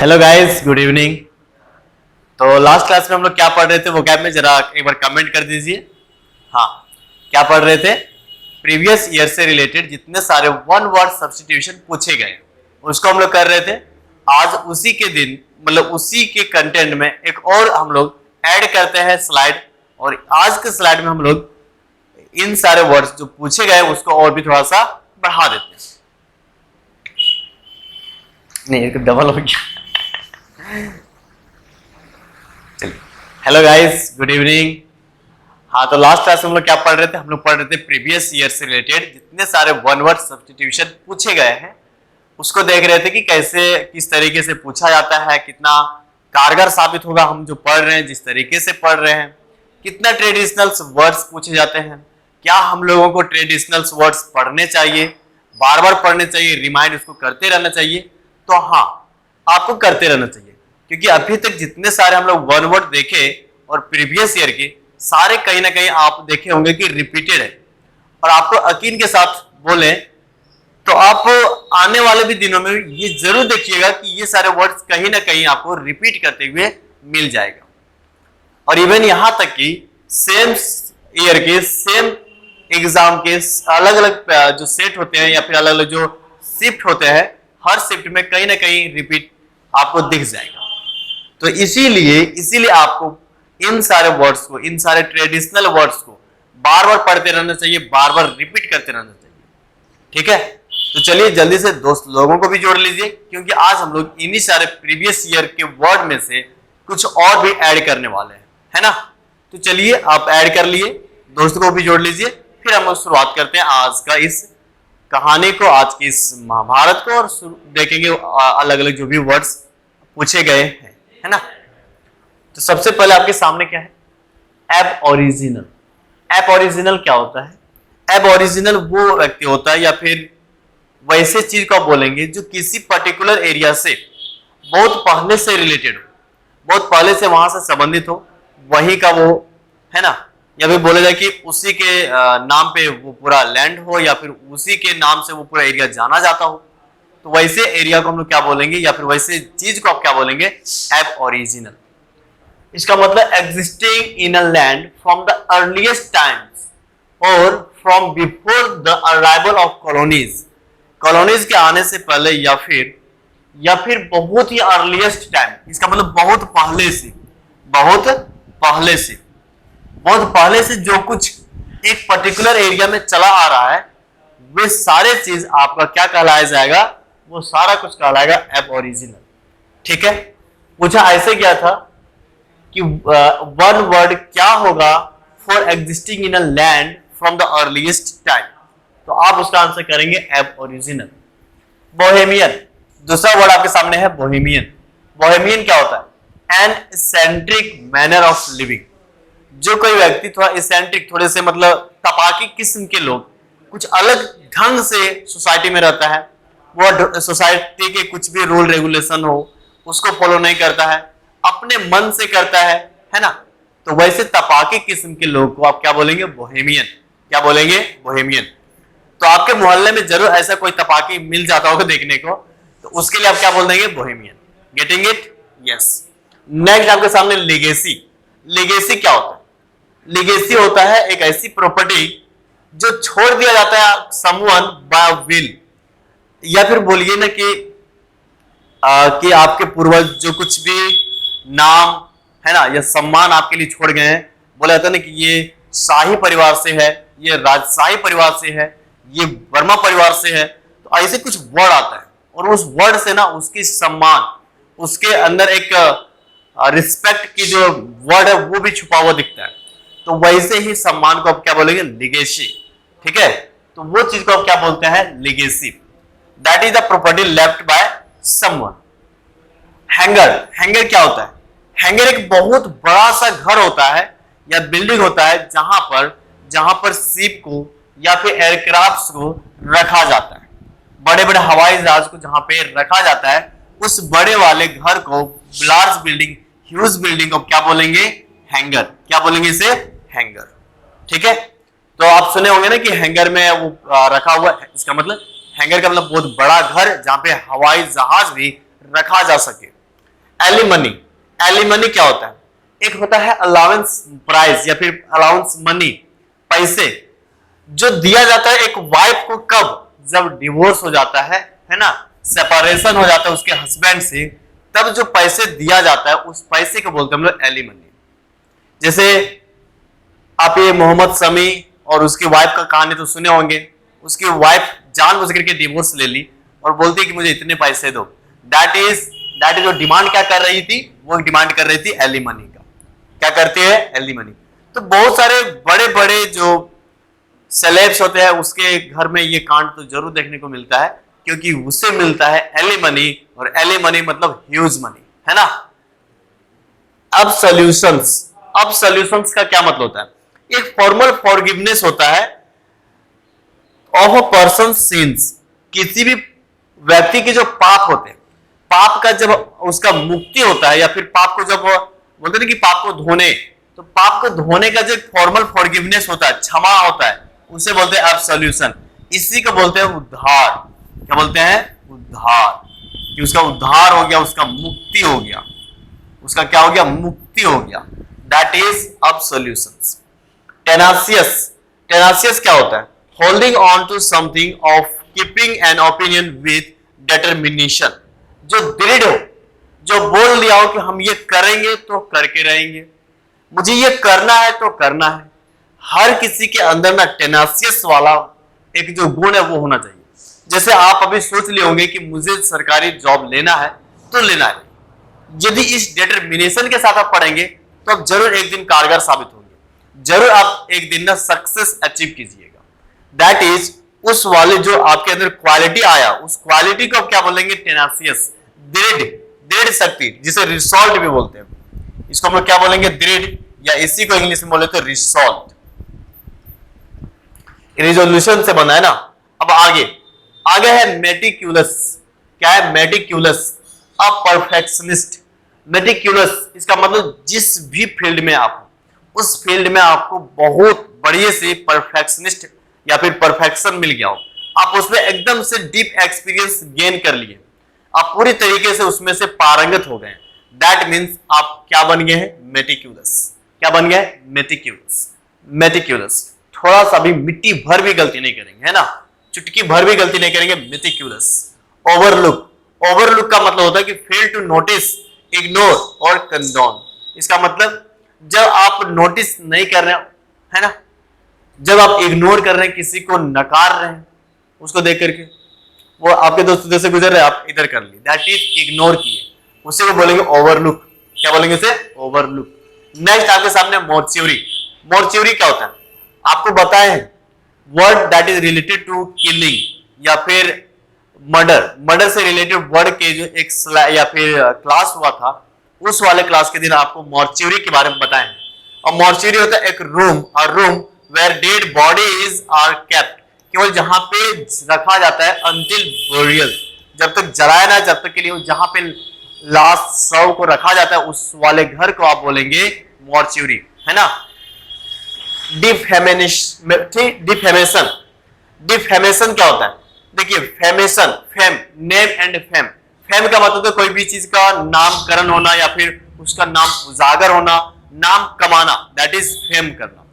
Hello guys, good evening. तो last class में हम लोग क्या पढ़ रहे थे वोकैब में, जरा एक बार कमेंट कर दीजिए। हाँ, क्या पढ़ रहे थे? प्रीवियस ईयर से रिलेटेड जितने सारे वन वर्ड सब्स्टिट्यूशन पूछे गए उसको हम लोग कर रहे थे। आज उसी के दिन, मतलब उसी के कंटेंट में एक और हम लोग ऐड करते हैं स्लाइड, और आज के स्लाइड में हम लोग इन सारे वर्ड्स जो पूछे गए उसको और भी थोड़ा सा बढ़ा देते हैं। नहीं, एक डबल हो गया। चलिए, हेलो गाइस, गुड इवनिंग। हाँ, तो लास्ट क्लास में हम लोग क्या पढ़ रहे थे? हम लोग पढ़ रहे थे प्रीवियस ईयर से रिलेटेड जितने सारे वन वर्ड सब्स्टिट्यूशन पूछे गए हैं उसको देख रहे थे कि कैसे, किस तरीके से पूछा जाता है, कितना कारगर साबित होगा हम जो पढ़ रहे हैं, जिस तरीके से पढ़ रहे हैं, कितना ट्रेडिशनल वर्ड्स पूछे जाते हैं, क्या हम लोगों को ट्रेडिशनल वर्ड्स पढ़ने चाहिए, बार बार पढ़ने चाहिए, रिमाइंड उसको करते रहना चाहिए। तो हाँ, आपको करते रहना चाहिए, क्योंकि अभी तक जितने सारे हम लोग वन वर्ड देखे और प्रीवियस ईयर के सारे कहीं ना कहीं आप देखे होंगे कि रिपीटेड है, और आपको यकीन के साथ बोले तो आप आने वाले भी दिनों में ये जरूर देखिएगा कि ये सारे वर्ड्स कहीं ना कहीं आपको रिपीट करते हुए मिल जाएगा। और इवन यहां तक कि सेम ईयर के सेम एग्जाम के अलग अलग जो सेट होते हैं या फिर अलग अलग जो शिफ्ट होते हैं, हर शिफ्ट में कहीं ना कहीं रिपीट आपको दिख जाएगा। तो इसीलिए आपको इन सारे वर्ड्स को, इन सारे ट्रेडिशनल वर्ड्स को बार बार पढ़ते रहना चाहिए, बार बार रिपीट करते रहना चाहिए। ठीक है, तो चलिए जल्दी से दोस्त लोगों को भी जोड़ लीजिए, क्योंकि आज हम लोग इन्हीं सारे प्रीवियस ईयर के वर्ड में से कुछ और भी ऐड करने वाले हैं, है ना। तो चलिए, आप ऐड कर लिए, दोस्तों को भी जोड़ लीजिए, फिर हम लोग शुरुआत करते हैं आज का इस कहानी को, आज की इस महाभारत को, और देखेंगे अलग अलग जो भी वर्ड्स पूछे गए हैं, है ना। तो सबसे पहले आपके सामने क्या है? एब ओरिजिनल। एब ओरिजिनल क्या होता है? एब ओरिजिनल वो व्यक्ति होता है या फिर वैसे चीज को आप बोलेंगे जो किसी पर्टिकुलर एरिया से बहुत पहले से रिलेटेड हो, बहुत पहले से वहां से संबंधित हो, वही का वो, है ना। या फिर बोला जाए कि उसी के नाम पे वो पूरा लैंड हो, या फिर उसी के नाम से वो पूरा एरिया जाना जाता हो, तो वैसे एरिया को हम लोग क्या बोलेंगे, या फिर वैसे चीज को आप क्या बोलेंगे? एब ओरिजिनल। इसका मतलब existing in a land from the earliest times और from before the arrival of colonies. Colonies के आने से पहले या फिर बहुत ही अर्लीस्ट टाइम। इसका मतलब बहुत पहले से, बहुत पहले से जो कुछ एक पर्टिकुलर एरिया में चला आ रहा है, वे सारे चीज आपका क्या कहलाया जाएगा? वो सारा कुछ कहलाएगा एब ओरिजिनल। ठीक है, पूछा ऐसे क्या था कि वन वर्ड क्या होगा for existing in a land from the earliest time, तो आप उसका आंसर करेंगे एब ओरिजिनल। बोहेमियन, दूसरा वर्ड आपके सामने है बोहेमियन। बोहेमियन क्या होता है? An eccentric manner of living. जो कोई व्यक्ति थोड़ा एसेंट्रिक, थोड़े से मतलब तपाकी किस्म के लोग, कुछ अलग ढंग से सोसाइटी में रहता है, वो सोसाइटी के कुछ भी रूल रेगुलेशन हो उसको फॉलो नहीं करता है, अपने मन से करता है ना। तो वैसे तपाकी किस्म के लोग को आप क्या बोलेंगे? बोहेमियन। क्या बोलेंगे? बोहेमियन। तो आपके मोहल्ले में जरूर ऐसा कोई तपाकी मिल जाता होगा देखने को, तो उसके लिए आप क्या बोल देंगे? Bohemian. Getting it? Yes. Next आपके सामने लिगेसी। लिगेसी क्या होता है? लिगेसी होता है एक ऐसी प्रॉपर्टी जो छोड़ दिया जाता है समवन बाय विल, या फिर बोलिए ना कि आपके पूर्वज जो कुछ भी नाम, है ना, या सम्मान आपके लिए छोड़ गए हैं, बोला जाता है ना कि ये शाही परिवार से है, ये राजशाही परिवार से है, ये वर्मा परिवार से है, तो ऐसे कुछ वर्ड आता है, और उस वर्ड से ना उसकी सम्मान, उसके अंदर एक रिस्पेक्ट की जो वर्ड है वो भी छुपा हुआ दिखता है। तो वैसे ही सम्मान को आप क्या बोलेंगे? लिगेसी। ठीक है, तो वो चीज को आप क्या बोलते हैं? Legacy. That is the property left by someone. Hanger. Hanger क्या होता है? हैंगर एक बहुत बड़ा सा घर होता है या बिल्डिंग होता है जहां पर शिप को या फिर एयरक्राफ्ट को रखा जाता है, बड़े बड़े हवाई जहाज को जहां पे रखा जाता है, उस बड़े वाले घर को, लार्ज बिल्डिंग, ह्यूज बिल्डिंग को क्या बोलेंगे? हैंगर। क्या बोलेंगे इसे? हैंगर। ठीक है, तो आप सुने होंगे ना कि हैंगर में वो रखा हुआ है, इसका मतलब हैंगर का मतलब बहुत बड़ा घर जहां पे हवाई जहाज भी रखा जा सके। एलिमनी, एलिमनी क्या होता है? एक होता है अलाउंस प्राइस या फिर अलाउंस मनी, पैसे जो दिया जाता है एक वाइफ को, कब? जब डिवोर्स हो जाता है ना, सेपरेशन हो जाता है उसके हस्बैंड से, तब जो पैसे दिया जाता है उस पैसे को बोलते हैं हम लोग एलिमनी। जैसे आप ये मोहम्मद शमी और उसकी वाइफ का कहानी तो सुने होंगे। उसकी वाइफ जानबूझ करके डिवोर्स ले ली और बोलती है कि मुझे इतने पैसे दो। दैट इज जो डिमांड क्या कर रही थी, वो डिमांड कर रही थी एलिमनी का। क्या करती है? एलिमनी। तो बहुत सारे बड़े बड़े जो सेलेब्स होते हैं उसके घर में ये कांड तो जरूर देखने को मिलता है, क्योंकि उससे मिलता है एलिमनी, और एलिमनी मतलब ह्यूज मनी, है ना। अब सॉल्यूशंस, अब सॉल्यूशंस का क्या मतलब होता है? एक फॉर्मल फॉरगिवनेस होता है ऑफ अ पर्सन सिंस, किसी भी व्यक्ति के जो पाप होते हैं, पाप का जब उसका मुक्ति होता है, या फिर पाप को जब बोलते हैं कि पाप को धोने, तो पाप को धोने का जो फॉर्मल फॉरगिवनेस होता है, क्षमा होता है, उसे बोलते हैं एब्सोल्यूशन। इसी को बोलते हैं उद्धार। क्या बोलते हैं? उद्धार। कि उसका उद्धार हो गया, उसका मुक्ति हो गया, उसका क्या हो गया? मुक्ति हो गया। That is एब्सोल्यूशंस। टेनासियस, टेनासियस क्या होता है? Holding on to something of keeping an opinion with determination, जो दृढ़ हो, जो बोल लिया हो कि हम ये करेंगे तो करके रहेंगे, मुझे ये करना है तो करना है। हर किसी के अंदर ना टेनासियस वाला एक जो गुण है वो होना चाहिए। जैसे आप अभी सोच लिए होंगे कि मुझे सरकारी जॉब लेना है तो लेना है, यदि इस डिटर्मिनेशन के साथ आप पढ़ेंगे तो आप जरूर एक दिन कारगर साबित होंगे, जरूर आप एक दिन ना सक्सेस अचीव कीजिएगा। दैट इज उस वाले जो आपके अंदर क्वालिटी आया, उस क्वालिटी को आप क्या बोलेंगे? टेनासियस, दृढ़, दृढ़ शक्ति, जिसे रिसॉल्ट भी बोलते हैं। इसको हम लोग क्या बोलेंगे? दृढ़, या इसी को इंग्लिश में बोले तो रिसॉल्ट। रिजोल्यूशन से बना है ना। अब आगे आगे है मेटिक्यूलस। क्या है? मेटिक्यूलस, अ परफेक्शनिस्ट। मेटिक्यूलस इसका मतलब जिस भी फील्ड में आप हो, उस फील्ड में आपको बहुत बढ़िया से परफेक्शनिस्ट या फिर परफेक्शन मिल गया हो, आप उसमें एकदम से डीप एक्सपीरियंस गेन कर लिए, आप पूरी तरीके से उसमें से पारंगत हो गए। दैट मीन्स आप क्या बन गए हैं? मेटिक्यूलस। क्या बन गए? मेटिक्यूलस। मेटिक्यूलस, थोड़ा सा भी मिट्टी भर भी गलती नहीं करेंगे, है ना, चुटकी भर भी गलती नहीं करेंगे। मेटिक्यूलस। ओवरलुक, ओवरलुक का मतलब होता है कि फेल टू नोटिस, इग्नोर और कंडोन। इसका मतलब जब आप नोटिस नहीं कर रहे हैं, है ना, जब आप इग्नोर कर रहे हैं, किसी को नकार रहे हैं, उसको देख करके वो आपके दोस्त जैसे गुजर रहे हैं, आप इधर कर ली, दैट इज इग्नोर किए, उसे वो बोलेंगे ओवरलुक। क्या बोलेंगे उसे? ओवरलुक। नेक्स्ट आपके सामने मोर्च्योरी। मोर्च्योरी क्या होता है? आपको बताए word that is related to killing या फिर मर्डर, मर्डर से रिलेटेड वर्ड के जो एक या फिर क्लास हुआ था, उस वाले क्लास के दिन आपको मॉर्च्यूरी के बारे में बताएं। और मॉर्च्यूरी होता है एक रूम, और room where dead bodies are kept, केवल जहां पे रखा जाता है अंटिल बोरियल, जब तक जलाया ना, जब तक के लिए जहां पे लास्ट शव को रखा जाता है, उस वाले घर को आप बोलेंगे मॉर्च्यूरी, है ना। डिफेमेशन, डिफेमेशन क्या होता है? देखिए, फेमेशन, fame, name and fame. Fame का मतलब तो कोई भी चीज का नामकरण होना या फिर उसका नाम उजागर होना, नाम कमाना, दैट इज फेम करना।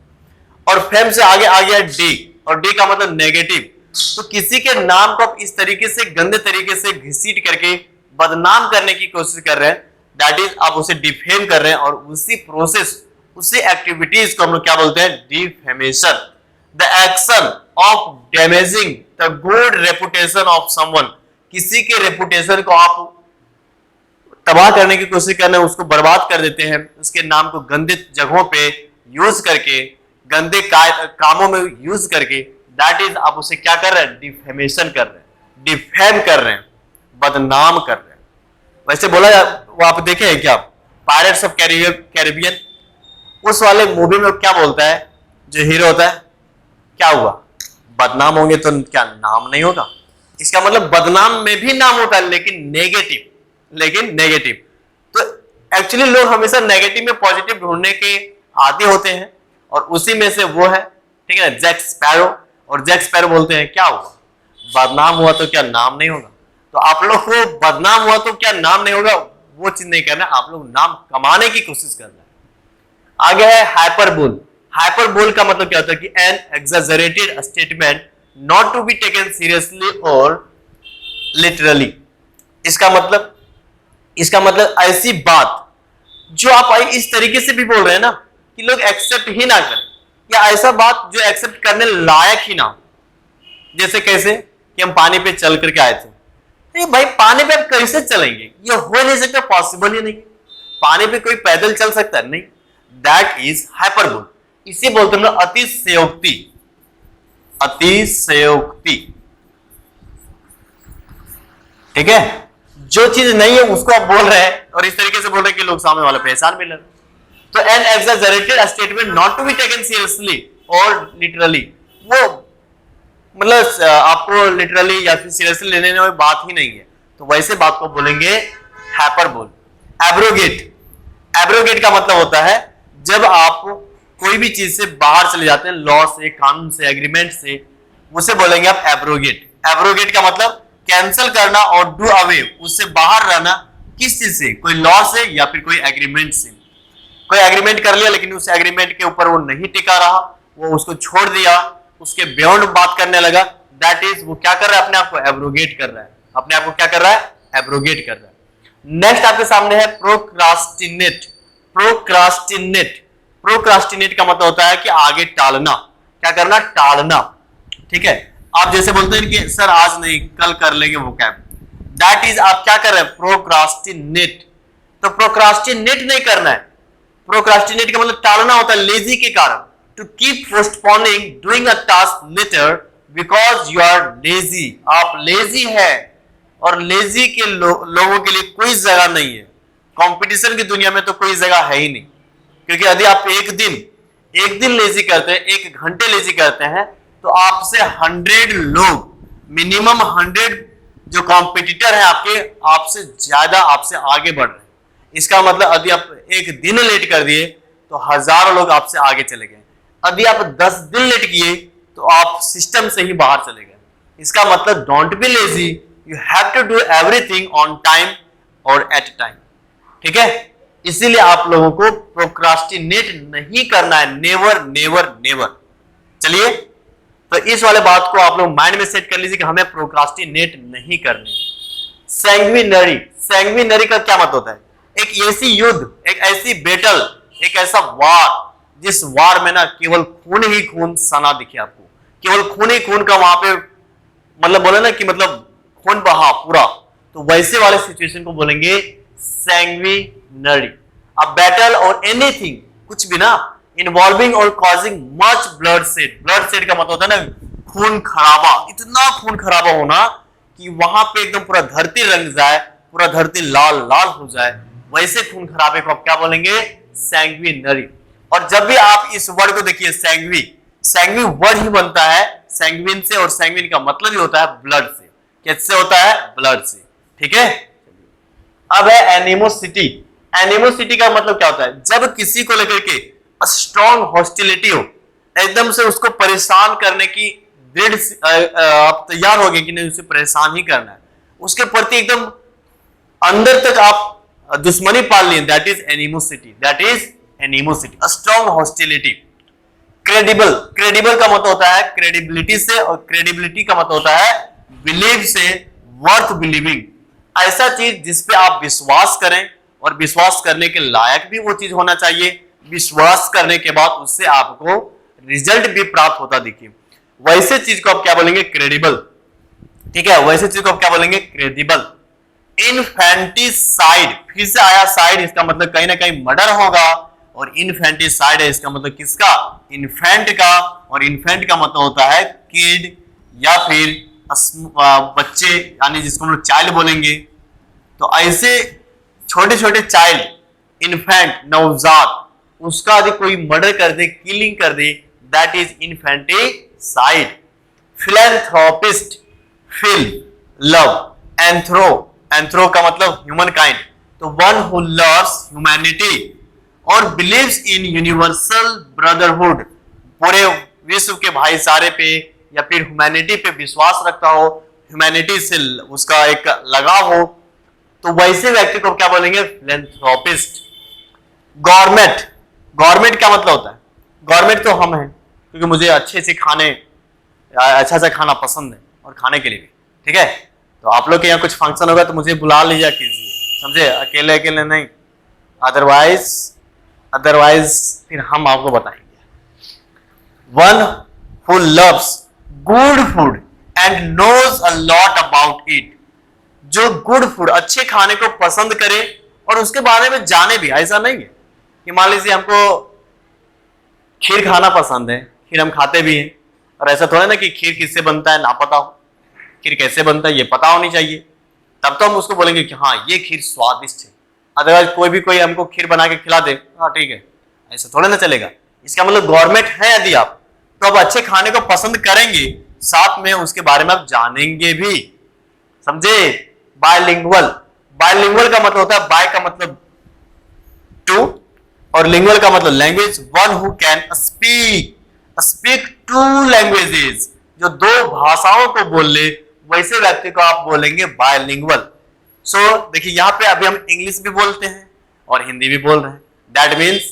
और फेम से आगे आ गया डी, और डी का मतलब नेगेटिव। तो किसी के नाम को आप इस तरीके से गंदे तरीके से घसीट करके बदनाम करने की कोशिश कर रहे हैं, दैट इज आप उसे डिफेम कर रहे हैं, और उसी प्रोसेस, उसी एक्टिविटीज को हम लोग क्या बोलते हैं? Defamation. The action of damaging the good reputation of someone, किसी के रेपुटेशन को आप तबाह करने की कोशिश कर रहे हैं, उसको बर्बाद कर देते हैं, उसके नाम को गंदे जगहों पे यूज करके, गंदे कामों में यूज करके, दैट इज आप उसे क्या कर रहे हैं? डिफेमेशन कर रहे हैं, डिफेम कर रहे हैं, बदनाम कर रहे हैं। वैसे बोला वो आप देखे हैं क्या? पायरेट्स ऑफ कैरिबियन, उस वाले मूवी में क्या बोलता है जो हीरो होता है? क्या हुआ? बदनाम होंगे तो क्या नाम नहीं होगा? इसका मतलब बदनाम में भी नाम होता है, लेकिन नेगेटिव, लेकिन नेगेटिव। तो एक्चुअली लोग हमेशा नेगेटिव में पॉजिटिव ढूंढने के आदी होते हैं, और उसी में से वो है, ठीक है ना, जैक स्पैरो। और जैक स्पैरो बोलते हैं क्या हुआ? बदनाम हुआ तो क्या नाम नहीं होगा? तो आप लोग को बदनाम हुआ तो क्या नाम नहीं होगा, वो चीज नहीं करना, आप लोग नाम कमाने की कोशिश करना है। आगे है हाइपरबोल। हाइपरबोल का मतलब क्या होता है कि an exaggerated statement not to be taken seriously और लिटरली। इसका मतलब ऐसी बात जो आप इस तरीके से भी बोल रहे हैं ना कि लोग एक्सेप्ट ही ना करें, या ऐसा बात जो एक्सेप्ट करने लायक ही ना हो। जैसे कैसे कि हम पानी पे चल करके आए थे, नहीं भाई पानी पे आप कैसे चलेंगे, ये हो नहीं सकता, पॉसिबल ही नहीं। पानी पे कोई पैदल चल सकता है? नहीं। That is hyperbole. इसे बोलते हैं अतिशयोक्ति। अतिशयोक्ति, ठीक है। जो चीज नहीं है उसको आप बोल रहे हैं और इस तरीके से बोल रहे हैं कि लोग सामने वाले पे एहसान मिल रहे। तो an exaggerated statement not to be taken seriously और लिटरली, वो मतलब आपको लिटरली या फिर सीरियसली लेने में बात ही नहीं है, तो वैसे बात को बोलेंगे हाइपरबोल। एब्रोगेट। एब्रोगेट का मतलब होता है जब आप कोई भी चीज से बाहर चले जाते हैं, लॉ से, कानून से, एग्रीमेंट से, उसे बोलेंगे आप एब्रोगेट। एब्रोगेट का मतलब कैंसिल करना और डू अवे, उससे बाहर रहना। किस चीज से? कोई लॉ से या फिर कोई एग्रीमेंट से। कोई एग्रीमेंट कर लिया लेकिन उस एग्रीमेंट के ऊपर वो नहीं टिका रहा, वो उसको छोड़ दिया, उसके बियॉन्ड बात करने लगा, दैट इज वो क्या कर रहा है? अपने आप को एब्रोगेट कर रहा है। अपने आप को क्या कर रहा है? एब्रोगेट कर रहा है। नेक्स्ट आपके सामने है प्रोक्रास्टिनेट। प्रोक्रास्टिनेट। प्रोक्रास्टिनेट का मतलब होता है कि आगे टालना। क्या करना? टालना, ठीक है। आप जैसे बोलते हैं कि सर आज नहीं, कल कर लेंगे वो कैब, दैट इज आप क्या कर रहे हैं? प्रोक्रास्टिनेट। तो प्रोक्रास्टिनेट नहीं करना है। प्रोक्रास्टिनेट का मतलब टालना होता है लेजी के कारण। To keep postponing doing a task later because you are lazy. आप लेजी है और लेजी के लोगों के लिए कोई जगह नहीं है। कंपटीशन की दुनिया में तो कोई जगह है ही नहीं, क्योंकि यदि आप एक दिन लेजी करते हैं, 1 घंटे लेजी करते हैं, तो आपसे 100 लोग, मिनिमम 100 जो कॉम्पिटिटर है आपके, आपसे ज्यादा, आपसे आगे बढ़ रहे हैं। इसका मतलब यदि आप 1 दिन लेट कर दिए तो हजारों लोग आपसे आगे चले गए। यदि आप 10 दिन लेट किए तो आप सिस्टम से ही बाहर चले गए। इसका मतलब don't be lazy, you have to do everything on time और एट टाइम, ठीक है। इसीलिए आप लोगों को प्रोक्रास्टिनेट नहीं करना है, नेवर नेवर नेवर। चलिए, तो इस वाले बात को आप लोग माइंड में सेट कर लीजिए कि हमें प्रोक्रास्टिनेट नहीं करनी। सैंग्विनरी। सैंग्विनरी का क्या मतलब होता है? एक ऐसी युद्ध, एक ऐसी बैटल, एक ऐसा वार जिस वार में ना केवल खून ही खून सना दिखे आपको, केवल खून ही खून का वहां पे मतलब बोले ना कि मतलब खून बहा पूरा, तो वैसे वाले सिचुएशन को बोलेंगे सैंग्विनरी। अ बैटल और एनीथिंग, कुछ भी ना, इन्वॉल्विंग और causing much blood said. Blood said का मतलब होता है ना खून खराबा, इतना खून खराबा होना कि वहां पे एकदम पूरा धरती रंग जाए, पूरा धरती लाल लाल हो जाए, वैसे खून खराबे को आप क्या बोलेंगे? सैंग्विनरी। और जब भी आप इस वर्ड को देखिए, सैंग्वी वर्ड ही बनता है सैंग्विन से, और सैंग्विन का मतलब ही होता है ब्लड से। किससे होता है? ब्लड से, ठीक है। अब है एनिमोसिटी। एनिमोसिटी का मतलब क्या होता है? जब किसी को लेकर के स्ट्रॉन्ग हॉस्टिलिटी हो, एकदम से उसको परेशान करने की दृढ़ आप तैयार हो गए कि नहीं, उसे परेशान ही करना है, उसके प्रति एकदम अंदर तक आप दुश्मनी पाल लिए, that is animosity. That is animosity, strong hostility. Credible. Credible का मतलब होता है क्रेडिबिलिटी से, और क्रेडिबिलिटी का मतलब होता है बिलीव से, वर्थ बिलीविंग। ऐसा चीज जिसपे आप विश्वास करें, और विश्वास करने के लायक भी वो चीज होना चाहिए। विश्वास करने के बाद उससे आपको रिजल्ट भी प्राप्त होता दिखे, वैसे चीज को आप क्या बोलेंगे? क्रेडिबल, ठीक है। वैसे चीज को आप क्या बोलेंगे? क्रेडिबल। इनफेंटिसाइड, फिर से आया साइड, इसका मतलब कहीं ना कहीं मर्डर होगा, और इनफेंटिसाइड है, इसका मतलब किसका? इन्फेंट का। और इन्फेंट का मतलब होता है किड या फिर बच्चे, यानी जिसको हम लोग चाइल्ड बोलेंगे। तो ऐसे छोटे छोटे चाइल्ड, इन्फेंट, नवजात, उसका यदि कोई मर्डर कर दे, किलिंग कर दे, that is infanticide. Philanthropist, phil love, anthro, anthro का मतलब ह्यूमन काइंड, तो वन हु लव्स ह्यूमैनिटी और बिलीव्स इन यूनिवर्सल ब्रदरहुड, पूरे विश्व के भाईचारे पे या फिर ह्यूमैनिटी पे विश्वास रखता हो, ह्यूमैनिटी से उसका एक लगाव हो, तो वैसे व्यक्ति को क्या बोलेंगे? फिलैंथ्रोपिस्ट। गवर्नमेंट, गवर्नमेंट क्या मतलब होता है? गवर्नमेंट तो हम हैं, क्योंकि मुझे अच्छे से खाने, अच्छा सा खाना पसंद है और खाने के लिए भी, ठीक है। तो आप लोग के यहाँ कुछ फंक्शन होगा तो मुझे बुला लीजिए कीजिए, समझे? अकेले अकेले नहीं, अदरवाइज फिर हम आपको बताएंगे। One who loves good food and knows a lot about it, जो गुड फूड, अच्छे खाने को पसंद करे और उसके बारे में जाने भी। ऐसा नहीं है कि मान लीजिए हमको खीर खाना पसंद है, खीर हम खाते भी हैं, और ऐसा थोड़ा ना कि खीर किससे बनता है ना पता हो, खीर कैसे बनता है ये पता होनी चाहिए, तब तो हम उसको बोलेंगे कि हाँ ये खीर स्वादिष्ट है। अदरवाइज कोई हमको खीर बना के खिला दे, हाँ ठीक है, ऐसा थोड़ा ना चलेगा। इसका मतलब गवर्नमेंट है यदि आप, तो आप अच्छे खाने को पसंद करेंगे, साथ में उसके बारे में आप जानेंगे भी, समझे? बायलिंगुअल, बायलिंगुअल का मतलब होता है, बाय का मतलब टू और लिंगुअल का मतलब language. One who can speak to languages, जो दो भाषाओं को बोल ले, वैसे व्यक्ति को आप बोलेंगे बायलिंगुअल। सो देखिए यहाँ पे अभी हम इंग्लिश भी बोलते हैं और हिंदी भी बोल रहे हैं, दैट मीन्स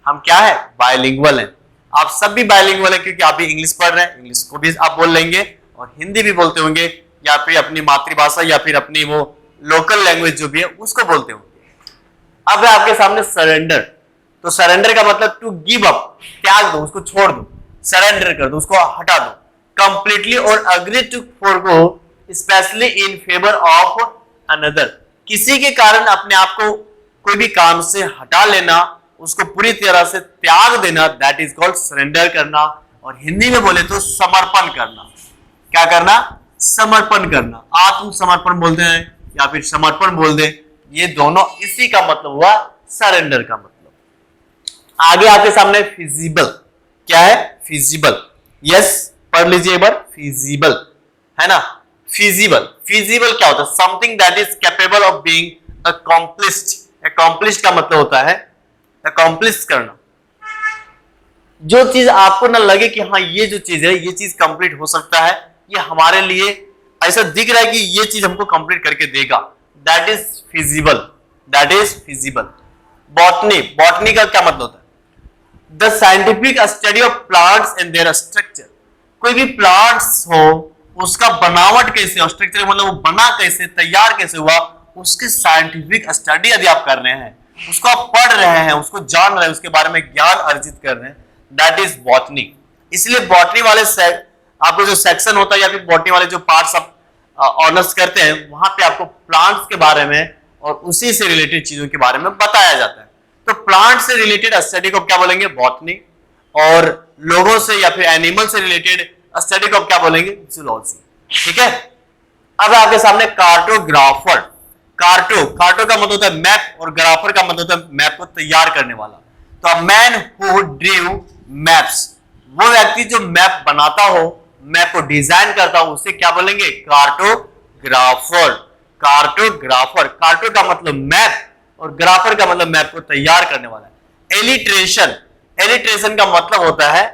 हम क्या है? बायलिंगुअल हैं। आप सब भी बायलिंगुअल है, क्योंकि आप भी इंग्लिश पढ़ रहे हैं, इंग्लिश को भी आप बोल लेंगे और हिंदी भी बोलते होंगे, या फिर अपनी मातृभाषा या फिर अपनी वो लोकल लैंग्वेज जो भी है उसको बोलते होंगे। अब है आपके सामने सरेंडर। तो सरेंडर का मतलब टू गिव अप, त्याग दो, उसको छोड़ दो, सरेंडर कर दो, उसको हटा दो कंप्लीटली, और agree to forgo specially in favour of another, किसी के कारण अपने आप को कोई भी काम से हटा लेना, उसको पूरी तरह से त्याग देना, दैट इज कॉल्ड सरेंडर करना। और हिंदी में बोले तो समर्पण करना। क्या करना? समर्पण करना। आत्मसमर्पण बोलते हैं या फिर समर्पण बोल दे, ये दोनों इसी का मतलब हुआ सरेंडर का मतलब। आगे आपके सामने फिजिबल। क्या है? फिजिबल। यस, पढ़ लीजिए एक बार, फिजिबल है ना। फिजिबल, फिजिबल क्या होता है? Something that is capable of being accomplished. Accomplished का मतलब होता है अकॉम्प्लिश करना, जो चीज आपको ना लगे कि हाँ ये जो चीज है ये चीज कंप्लीट हो सकता है, ये हमारे लिए ऐसा दिख रहा है कि ये चीज हमको कंप्लीट करके देगा, that is feasible, that is feasible. Botany, botany का क्या मतलब होता है? The scientific study of plants and there structure. कोई भी प्लांट्स हो उसका बनावट कैसे, स्ट्रक्चर मतलब वो बना कैसे, तैयार कैसे हुआ, उसके साइंटिफिक स्टडी यदि आप कर रहे हैं, उसको आप पढ़ रहे हैं, उसको जान रहे हैं, उसके बारे में ज्ञान अर्जित कर रहे हैं, दैट इज बॉटनी। इसलिए बॉटनी वाले आपको जो सेक्शन होता है या फिर बॉटनी वाले जो पार्ट्स आप ऑनर्स करते हैं, वहां पे आपको प्लांट्स के बारे में और उसी से रिलेटेड चीजों के बारे में बताया जाता है। तो प्लांट से रिलेटेड स्टडी को क्या बोलेंगे? बॉटनी। और लोगों से या फिर एनिमल से रिलेटेड स्टडी को क्या बोलेंगे? जूलॉजी। ठीक है। अब आपके सामने कार्टोग्राफर। कार्टो का मतलब होता है मैप और ग्राफर का मतलब होता है मैप को तैयार करने वाला। तो मैन हु ड्रीव मैप्स, वो व्यक्ति जो मैप बनाता हो, मैप को डिजाइन करता हो, उसे क्या बोलेंगे? कार्टोग्राफर। कार्टोग्राफर, कार्टो का मतलब मैप और ग्राफर का मतलब मैप को तैयार करने वाला है। एलिट्रेशन, एलिट्रेशन का मतलब होता है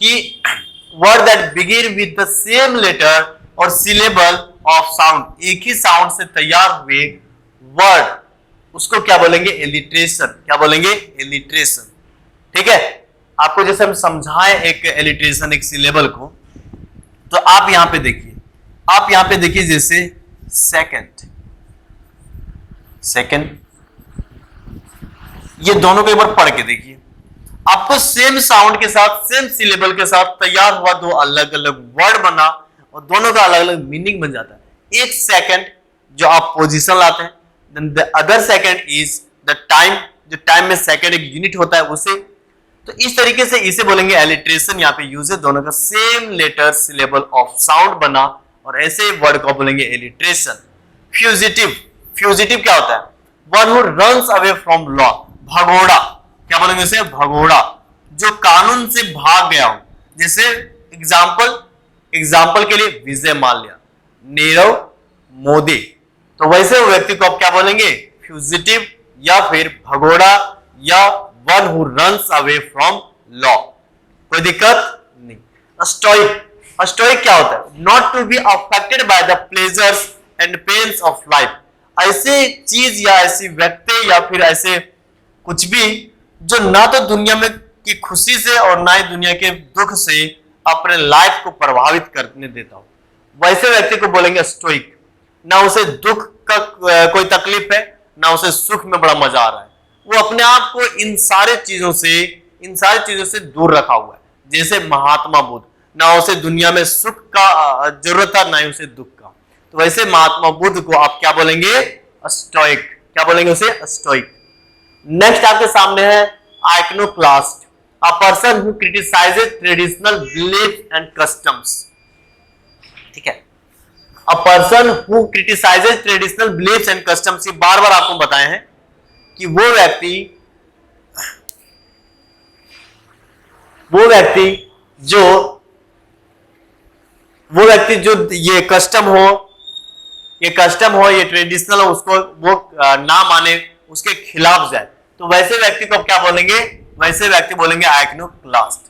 कि word that begin with the same letter और सिलेबल ऑफ साउंड, एक ही साउंड से तैयार हुए वर्ड, उसको क्या बोलेंगे? एलिट्रेशन। क्या बोलेंगे? एलिट्रेशन। ठीक है। आपको जैसे हम समझाएं एक एलिट्रेशन, एक सिलेबल को, तो आप यहां पे देखिए, आप यहां पे देखिए जैसे सेकंड, सेकंड, ये दोनों को एक बार पढ़ के देखिए। आपको सेम साउंड के साथ, सेम सिलेबल के साथ तैयार हुआ दो अलग अलग वर्ड बना और दोनों का अलग अलग मीनिंग बन जाता है। एक सेकंड जो आप पोजीशन लाते हैं, then the other second is the time, जो टाइम में सेकंड एक यूनिट होता है उसे। तो इस तरीके से इसे बोलेंगे एलिट्रेशन। यहाँ पे यूज है, दोनों का same letter syllable of sound बना और ऐसे वर्ड को बोलेंगे एलिट्रेशन। फ्यूजिटिव, फ्यूजिटिव क्या होता है? One who runs away from law, भगोड़ा। क्या बोलेंगे इसे? भगोड़ा, जो कानून से भाग गया हो। जैसे एग्जाम्पल के लिए विजय माल्या, नीरव मोदी, तो वैसे व्यक्ति को आप क्या बोलेंगे? फ्यूजिटिव या फिर भगोड़ा या one who runs away from law. कोई दिक्कत नहीं। स्टोइक, स्टोइक क्या होता है? Not to be affected by the pleasures and pains of life. ऐसे चीज या ऐसी व्यक्ति या फिर ऐसे कुछ भी जो ना तो दुनिया में की खुशी से और ना ही दुनिया के दुख से अपने लाइफ को प्रभावित करने देता हो, वैसे व्यक्ति को बोलेंगे स्टोइक। ना उसे दुख का कोई तकलीफ है, ना उसे सुख में बड़ा मजा आ रहा है, वो अपने आप को इन सारी चीजों से दूर रखा हुआ है। जैसे महात्मा बुद्ध, ना उसे दुनिया में सुख का जरूरत था, ना ही उसे दुख का। तो वैसे महात्मा बुद्ध को आप क्या बोलेंगे? स्टोइक। क्या बोलेंगे उसे? स्टोइक। नेक्स्ट आपके सामने है iconoclast, a person who criticizes traditional belief and customs. ठीक है, a person who criticizes traditional beliefs and customs, ये बार बार आपको बताए हैं कि वो व्यक्ति जो ये कस्टम हो, ये ट्रेडिशनल हो, उसको वो ना माने, उसके खिलाफ जाए, तो वैसे व्यक्ति को क्या बोलेंगे? वैसे व्यक्ति बोलेंगे आइकनोक्लास्ट।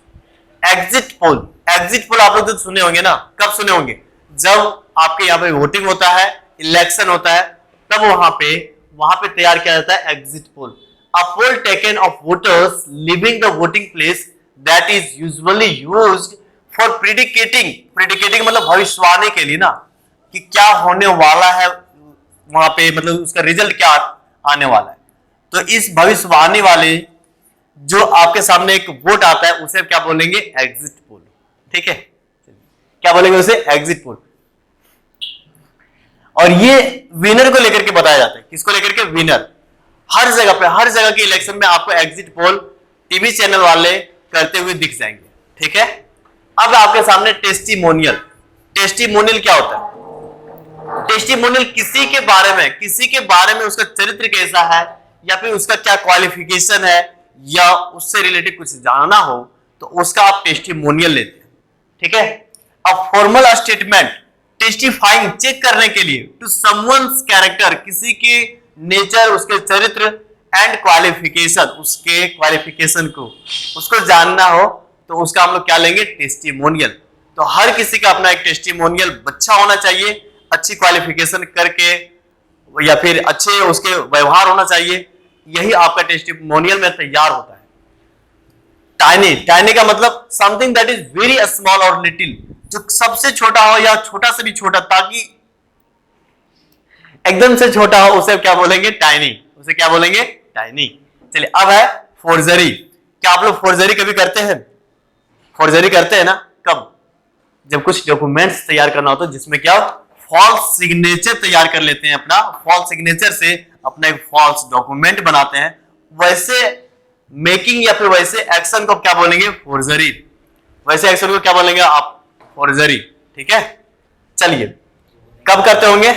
एग्जिट पोल, एग्जिट पोल आप लोग तो सुने होंगे ना। कब सुने होंगे? जब आपके यहाँ पे वोटिंग होता है, इलेक्शन होता है, तब वहां पे तैयार किया जाता है exit poll. A poll taken of voters leaving the voting place that is usually used for predicating मतलब भविष्यवाणी के लिए ना, कि क्या होने वाला है वहां पे, मतलब उसका रिजल्ट क्या आने वाला है। तो इस भविष्यवाणी वाले जो आपके सामने एक वोट आता है, उसे क्या बोलेंगे? Exit poll. ठीक है, क्या बोलेंगे उसे? Exit poll. और ये विनर को लेकर के बताया जाता है। किसको लेकर के? विनर। हर जगह के इलेक्शन में आपको एग्जिट पोल टीवी चैनल वाले करते हुए दिख जाएंगे। ठीक है, अब आपके सामने टेस्टिमोनियल। टेस्टिमोनियल क्या होता है? टेस्टिमोनियल किसी के बारे में उसका चरित्र कैसा है, या फिर उसका क्या क्वालिफिकेशन है, या उससे रिलेटेड कुछ जानना हो, तो उसका आप टेस्टिमोनियल लेते हैं। ठीक है, अब फॉर्मल स्टेटमेंट, टेस्टिफाइंग, चेक करने के लिए, टू समवन्स कैरेक्टर, किसी के नेचर, उसके चरित्र, एंड क्वालिफिकेशन, उसके क्वालिफिकेशन को उसको जानना हो, तो उसका हम लोग क्या लेंगे? टेस्टिमोनियल। तो हर किसी का अपना एक टेस्टिमोनियल अच्छा होना चाहिए, अच्छी क्वालिफिकेशन करके, या फिर अच्छे उसके व्यवहार होना चाहिए, यही आपका टेस्टिमोनियल में तैयार होता है। टाइनी का मतलब something that is very small और लिटिल, जो सबसे छोटा हो या छोटा से भी छोटा, ताकि एकदम से छोटा हो, उसे क्या बोलेंगे? टाइनी। उसे क्या बोलेंगे? टाइनी। चलिए, अब है फोर्जरी। क्या आप लोग फोर्जरी कभी करते हैं? फोर्जरी करते हैं ना? कब? जब कुछ डॉक्यूमेंट्स तैयार करना होता है, जिसमें क्या फॉल्स सिग्नेचर तैयार कर लेते हैं, अपना फॉल्स सिग्नेचर से अपना एक फॉल्स डॉक्यूमेंट बनाते हैं, वैसे मेकिंग या फिर वैसे एक्शन को क्या बोलेंगे? फोर्जरी। वैसे एक्शन को क्या बोलेंगे आप? फोर्जरी। ठीक है, चलिए, कब करते होंगे?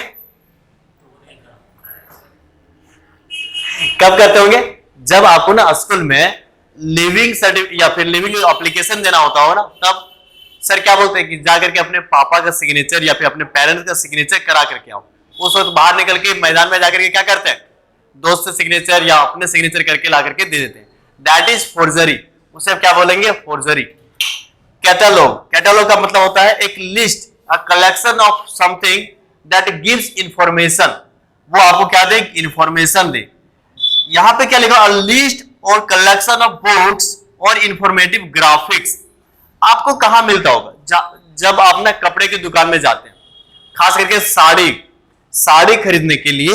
कब करते होंगे? जब आपको ना स्कूल में लिविंग सर्टिफिकेट या फिर लिविंग एप्लीकेशन देना होता हो ना, तब सर क्या बोलते हैं कि जाकर के अपने पापा का सिग्नेचर या फिर अपने पेरेंट्स का सिग्नेचर करा करके आओ। उस वक्त बाहर निकल के मैदान में जाकर के क्या करते हैं? दोस्त से सिग्नेचर या अपने सिग्नेचर करके ला करके दे देते हैं। That is forgery. उसे क्या बोलेंगे? फोर्जरी। कैटलॉग का मतलब होता है एक list, a collection of something that gives information. वो आपको क्या दे? इंफॉर्मेशन दे। यहां पे क्या लिखा? अ लिस्ट और कलेक्शन ऑफ बुक्स और इंफॉर्मेटिव ग्राफिक्स। आपको कहां मिलता होगा? जब आप ना कपड़े की दुकान में जाते हैं, खास करके साड़ी खरीदने के लिए।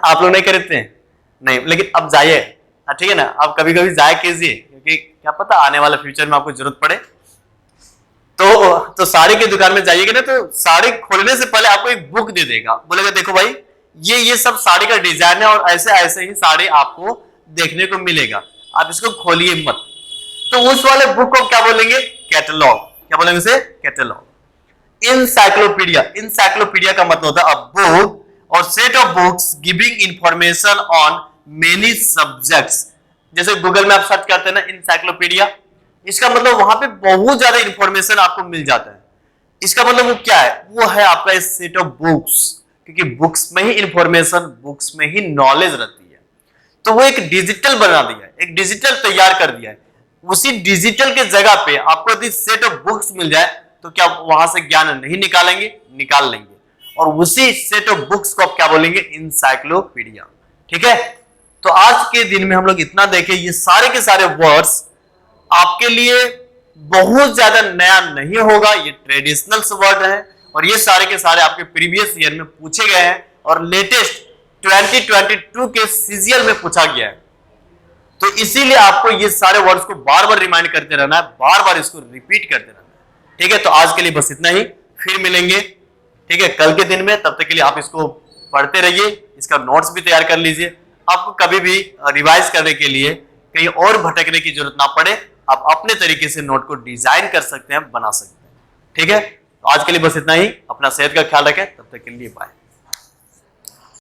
आप लोग नहीं खरीदते हैं? नहीं, लेकिन अब जाइए, ठीक है ना, अब कभी कभी जाए कीजिए, क्योंकि क्या पता आने वाला फ्यूचर में आपको जरूरत पड़े। तो साड़ी की दुकान में जाइएगा ना, तो साड़ी खोलने से पहले आपको एक बुक दे देगा, बोलेगा देखो भाई ये सब साड़ी का डिजाइन है, और ऐसे ऐसे ही साड़ी आपको देखने को मिलेगा, आप इसको खोलिए मत। तो उस वाले बुक को क्या बोलेंगे? कैटलॉग। क्या बोलेंगे उसे? कैटलॉग। इंसाइक्लोपीडिया का मतलब होता है अ बुक और set of books giving information on many subjects. जैसे गूगल में आप सर्च करते हैं ना इंसाइक्लोपीडिया, इसका मतलब वहां पे बहुत ज्यादा इंफॉर्मेशन आपको मिल जाता है। इसका मतलब वो क्या है? वो है आपका इस सेट ऑफ बुक्स, क्योंकि बुक्स में ही इंफॉर्मेशन, बुक्स में ही नॉलेज रहती है। तो वो एक डिजिटल बना दिया है, एक डिजिटल तैयार कर दिया है। उसी डिजिटल के जगह पे आपको यदि सेट ऑफ बुक्स मिल जाए, तो क्या वहां से ज्ञान नहीं निकालेंगे? निकाल लेंगे। और उसी सेट ऑफ बुक्स को आप क्या बोलेंगे, इंसाइक्लोपीडिया। ठीक है, तो आज के दिन में हम लोग इतना देखें, ये सारे के सारे वर्ड्स आपके लिए बहुत ज्यादा नया नहीं होगा, ये ट्रेडिशनल वर्ड है और ये सारे के सारे आपके प्रीवियस ईयर में पूछे गए हैं और लेटेस्ट 2022 के सीजीएल में पूछा गया है। तो इसीलिए आपको ये सारे वर्ड्स को बार बार रिमाइंड करते रहना है, बार बार इसको रिपीट करते रहना है। ठीक है, तो आज के लिए बस इतना ही, फिर मिलेंगे ठीक है कल के दिन में। तब तक के लिए आप इसको पढ़ते रहिए, इसका नोट्स भी तैयार कर लीजिए। आपको कभी भी रिवाइज करने के लिए कहीं और भटकने की जरूरत ना पड़े, आप अपने तरीके से नोट को डिजाइन कर सकते हैं, बना सकते हैं। ठीक है, तो आज के लिए बस इतना ही। अपना सेहत का ख्याल रखें, तब तक के लिए बाय।